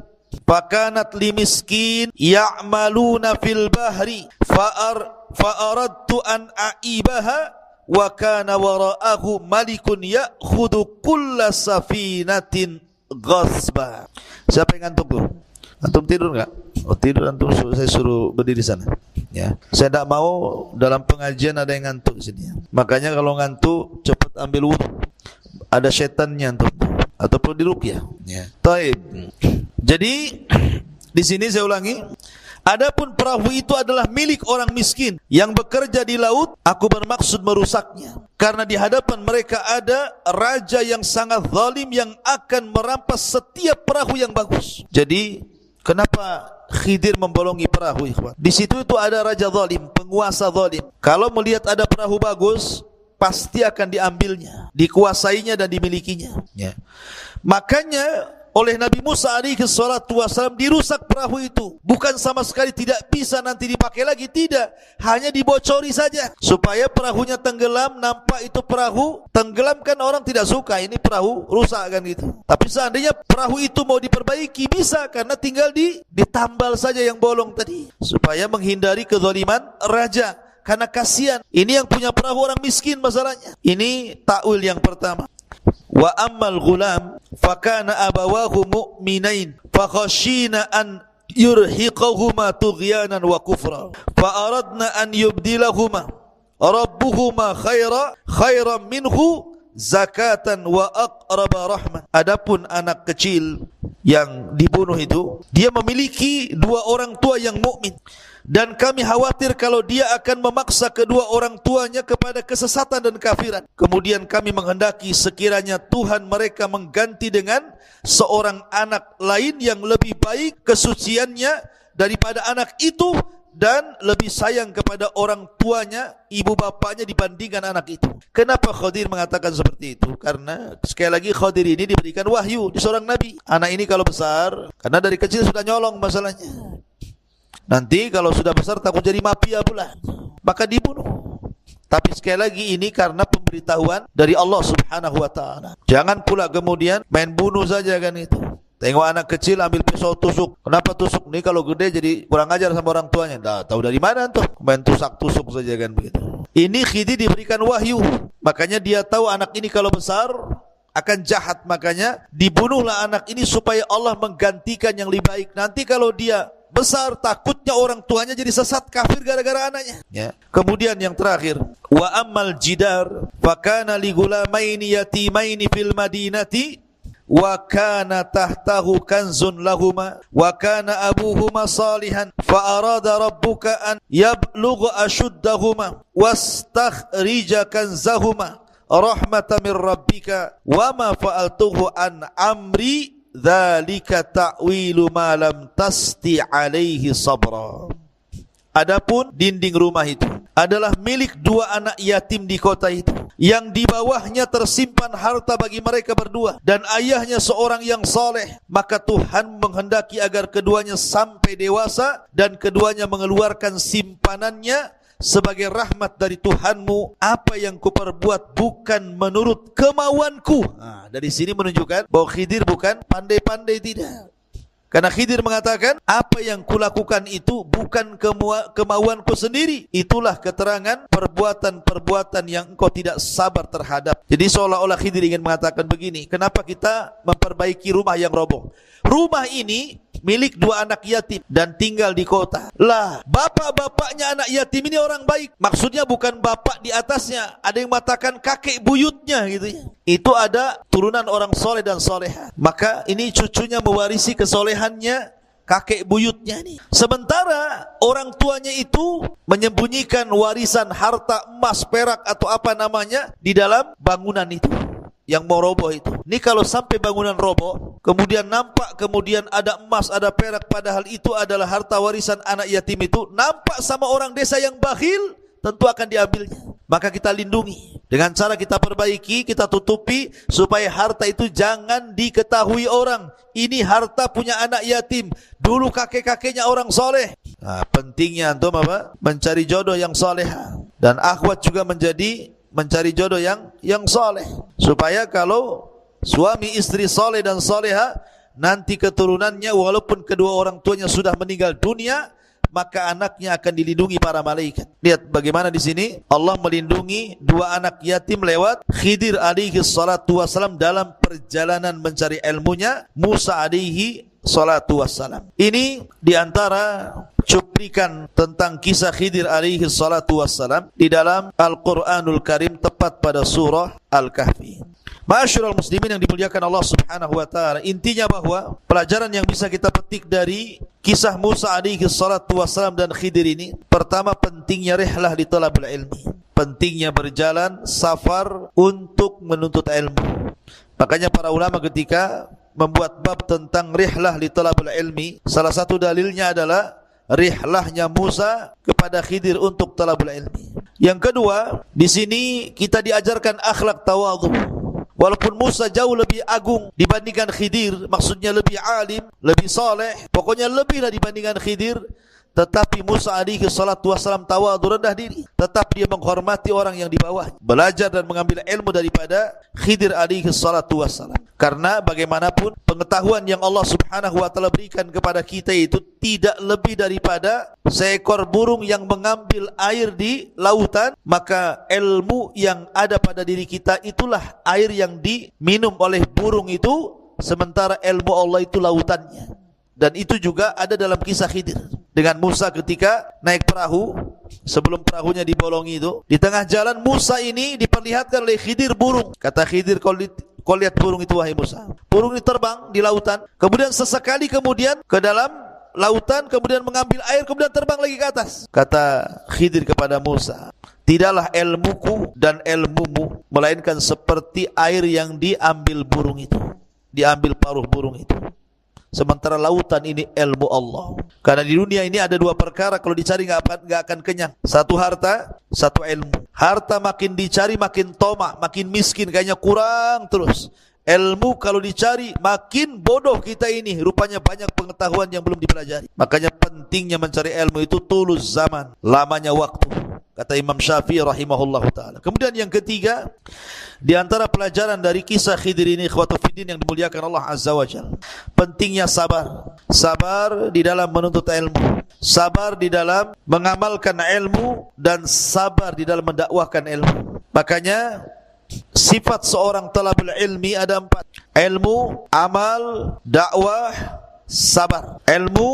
fakanat limiskin ya'maluna fil bahri fa'aradtu an a'ibaha wa kana wara'ahu malikun ya'khudhu kulla safinatin ghasba. Siapa yang ngantuk tuh? Antum tidur enggak? Oh tidur antum, saya suruh berdiri sana. Ya, saya tidak mau dalam pengajian ada yang ngantuk di sini. Makanya kalau ngantuk cepat ambil wudu. Ada setannya antum. Ataupun diruqyah. Ya. Taib. Jadi di sini saya ulangi. Adapun perahu itu adalah milik orang miskin yang bekerja di laut, aku bermaksud merusaknya. Karena di hadapan mereka ada raja yang sangat zalim yang akan merampas setiap perahu yang bagus. Jadi kenapa Khidir membolongi perahu, ikhwan? Di situ itu ada raja zalim, penguasa zalim. Kalau melihat ada perahu bagus, pasti akan diambilnya, dikuasainya dan dimilikinya. Ya. Makanya oleh Nabi Musa alaihi salatu wasallam dirusak perahu itu. Bukan sama sekali tidak bisa nanti dipakai lagi, tidak. Hanya dibocori saja supaya perahunya tenggelam. Nampak itu perahu tenggelam kan orang tidak suka, ini perahu rusak kan gitu. Tapi seandainya perahu itu mau diperbaiki bisa, karena tinggal ditambal saja yang bolong tadi, supaya menghindari kezaliman raja. Karena kasihan, ini yang punya perahu orang miskin masalahnya. Ini takwil yang pertama. Wa ammal ghulam fakana abawahu mu'minain fakhashina an yurhiqahuma tughyanan wa kufra fa aradna an yubdilahuma rabbuhuma khairan minhu zakatan wa aqraba rahman. Adapun anak kecil yang dibunuh itu, dia memiliki 2 orang tua yang mukmin, dan kami khawatir kalau dia akan memaksa kedua orang tuanya kepada kesesatan dan kafiran. Kemudian kami menghendaki sekiranya Tuhan mereka mengganti dengan seorang anak lain yang lebih baik kesuciannya daripada anak itu, dan lebih sayang kepada orang tuanya, ibu bapaknya, dibandingkan anak itu. Kenapa Khidir mengatakan seperti itu? Karena sekali lagi Khidir ini diberikan wahyu di seorang nabi. Anak ini kalau besar, karena dari kecil sudah nyolong masalahnya, nanti kalau sudah besar takut jadi mafia pula, maka dibunuh. Tapi sekali lagi ini karena pemberitahuan dari Allah Subhanahu wa taala. Jangan pula kemudian main bunuh saja kan itu. Tengok anak kecil ambil pisau tusuk. Kenapa tusuk? Ini kalau gede jadi kurang ajar sama orang tuanya. Dah tahu dari mana tuh? Main tusuk saja kan begitu. Ini Khidir diberikan wahyu. Makanya dia tahu anak ini kalau besar akan jahat, makanya dibunuhlah anak ini supaya Allah menggantikan yang lebih baik. Nanti kalau dia besar, takutnya orang tuanya jadi sesat kafir gara-gara anaknya. Ya. Kemudian yang terakhir, wa ammal jidar fakana li gulamaini yatimaini fil madinati wa kana tahtahu kanzun lahuma wa kana abuhuma salihan fa arada rabbuka an yablugha ashuddahuma wastakhrija kanzahuma rahmatan min rabbika wa ma fa'altuhu an amri dzalika ta'wilu ma lam tasti alaihi sabra. Adapun dinding rumah itu adalah milik 2 anak yatim di kota itu, yang di bawahnya tersimpan harta bagi mereka berdua, dan ayahnya seorang yang saleh. Maka Tuhan menghendaki agar keduanya sampai dewasa, dan keduanya mengeluarkan simpanannya sebagai rahmat dari Tuhanmu. Apa yang kuperbuat bukan menurut kemauanku. Dari sini menunjukkan bahwa Khidir bukan pandai-pandai, tidak. Karena Khidir mengatakan, apa yang kulakukan itu bukan kemauanku sendiri. Itulah keterangan perbuatan-perbuatan yang engkau tidak sabar terhadap. Jadi seolah-olah Khidir ingin mengatakan begini, kenapa kita memperbaiki rumah yang roboh? Rumah ini milik dua anak yatim dan tinggal di kota. Lah, bapak-bapaknya anak yatim ini orang baik. Maksudnya bukan bapak di atasnya. Ada yang mengatakan kakek buyutnya gitu ya. Itu ada turunan orang soleh dan soleha. Maka ini cucunya mewarisi kesolehannya kakek buyutnya ini. Sementara orang tuanya itu menyembunyikan warisan harta emas, perak atau apa namanya di dalam bangunan itu yang mau roboh itu. Ini kalau sampai bangunan roboh, kemudian nampak kemudian ada emas, ada perak, padahal itu adalah harta warisan anak yatim itu, nampak sama orang desa yang bakhil, tentu akan diambilnya. Maka kita lindungi dengan cara kita perbaiki, kita tutupi supaya harta itu jangan diketahui orang. Ini harta punya anak yatim, dulu kakek-kakeknya orang soleh. Nah, pentingnya antum apa? Mencari jodoh yang soleha, dan akhwat juga mencari jodoh yang soleh, supaya kalau suami istri soleh dan soleha, nanti keturunannya walaupun kedua orang tuanya sudah meninggal dunia, maka anaknya akan dilindungi para malaikat. Lihat bagaimana di sini Allah melindungi dua anak yatim lewat Khidir alaihi salatu wassalam dalam perjalanan mencari ilmunya Musa alaihi salatu wassalam. Ini diantara cuplikan tentang kisah Khidir alaihi salatu wassalam di dalam Al-Quranul Karim, tepat pada surah Al-Kahfi. Ma'asyiral muslimin yang dimuliakan Allah subhanahu wa ta'ala, intinya bahwa pelajaran yang bisa kita petik dari kisah Musa alaihi salatu wassalam dan Khidir ini, pertama pentingnya rihlah li talabul ilmi, pentingnya berjalan safar untuk menuntut ilmu. Makanya para ulama ketika membuat bab tentang rihlah li talabul ilmi, salah satu dalilnya adalah rihlahnya Musa kepada Khidir untuk talabul ilmi. Yang kedua, di sini kita diajarkan akhlak tawadhu. Walaupun Musa jauh lebih agung dibandingkan Khidir, maksudnya lebih alim, lebih saleh, pokoknya lebihlah dibandingkan Khidir, tetapi Musa alaihi salatu wassalam tawadhu, rendah diri, tetap dia menghormati orang yang di bawah, belajar dan mengambil ilmu daripada Khidir alaihi salatu wassalam. Karena bagaimanapun pengetahuan yang Allah subhanahu wa ta'ala berikan kepada kita itu tidak lebih daripada seekor burung yang mengambil air di lautan, maka ilmu yang ada pada diri kita itulah air yang diminum oleh burung itu, sementara ilmu Allah itu lautannya. Dan itu juga ada dalam kisah Khidir dengan Musa ketika naik perahu, sebelum perahunya dibolongi itu, di tengah jalan Musa ini diperlihatkan oleh Khidir burung. Kata Khidir, kau lihat burung itu wahai Musa. Burung ini terbang di lautan, kemudian sesekali kemudian ke dalam lautan, kemudian mengambil air, kemudian terbang lagi ke atas. Kata Khidir kepada Musa, tidaklah ilmuku dan ilmumu melainkan seperti air yang diambil burung itu, diambil paruh burung itu. Sementara lautan ini ilmu Allah. Karena di dunia ini ada dua perkara kalau dicari enggak akan kenyang. Satu harta, satu ilmu. Harta makin dicari makin tomak, makin miskin, kayaknya kurang terus. Ilmu kalau dicari makin bodoh kita ini, rupanya banyak pengetahuan yang belum dipelajari. Makanya pentingnya mencari ilmu itu tulus zaman, lamanya waktu, kata Imam Syafi'i rahimahullah ta'ala. Kemudian yang ketiga, di antara pelajaran dari kisah Khidir ini, ikhwatu fiddin yang dimuliakan Allah azza wa jalla, pentingnya sabar. Sabar di dalam menuntut ilmu, sabar di dalam mengamalkan ilmu, dan sabar di dalam mendakwahkan ilmu. Makanya sifat seorang talabul ilmi ada 4: ilmu, amal, dakwah, sabar. Ilmu,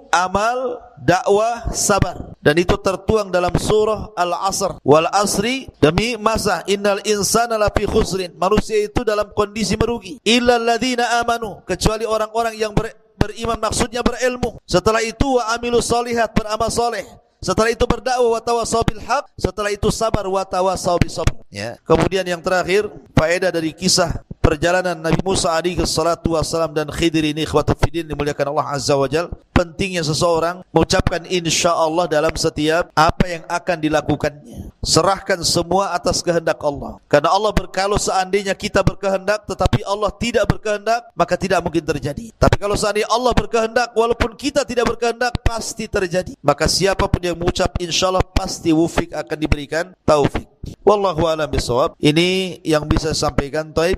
amal, dakwah, sabar. Dan itu tertuang dalam surah Al-Asr. Wal asri, demi masa, innal insana lafi khusrin, manusia itu dalam kondisi merugi. Illal ladzina amanu, kecuali orang-orang yang beriman, maksudnya berilmu. Setelah itu wa amilus solihat, beramal soleh. Setelah itu berdakwah wa tawasaw bil haq, setelah itu sabar wa tawasaw bis sabr. Ya. Kemudian yang terakhir, faedah dari kisah perjalanan Nabi Musa alaihi salatu wassalam dan Khidir ini, ikhwatu fiddin dimuliakan Allah azza wa jalla, pentingnya seseorang mengucapkan insyaallah dalam setiap apa yang akan dilakukannya. Serahkan semua atas kehendak Allah. Karena Allah kalau seandainya kita berkehendak tetapi Allah tidak berkehendak, maka tidak mungkin terjadi. Tapi kalau seandainya Allah berkehendak walaupun kita tidak berkehendak, pasti terjadi. Maka siapapun yang mengucap insyaallah pasti wufik akan diberikan taufik. Wallahu a'lam bishawab. Ini yang bisa saya sampaikan. Taib.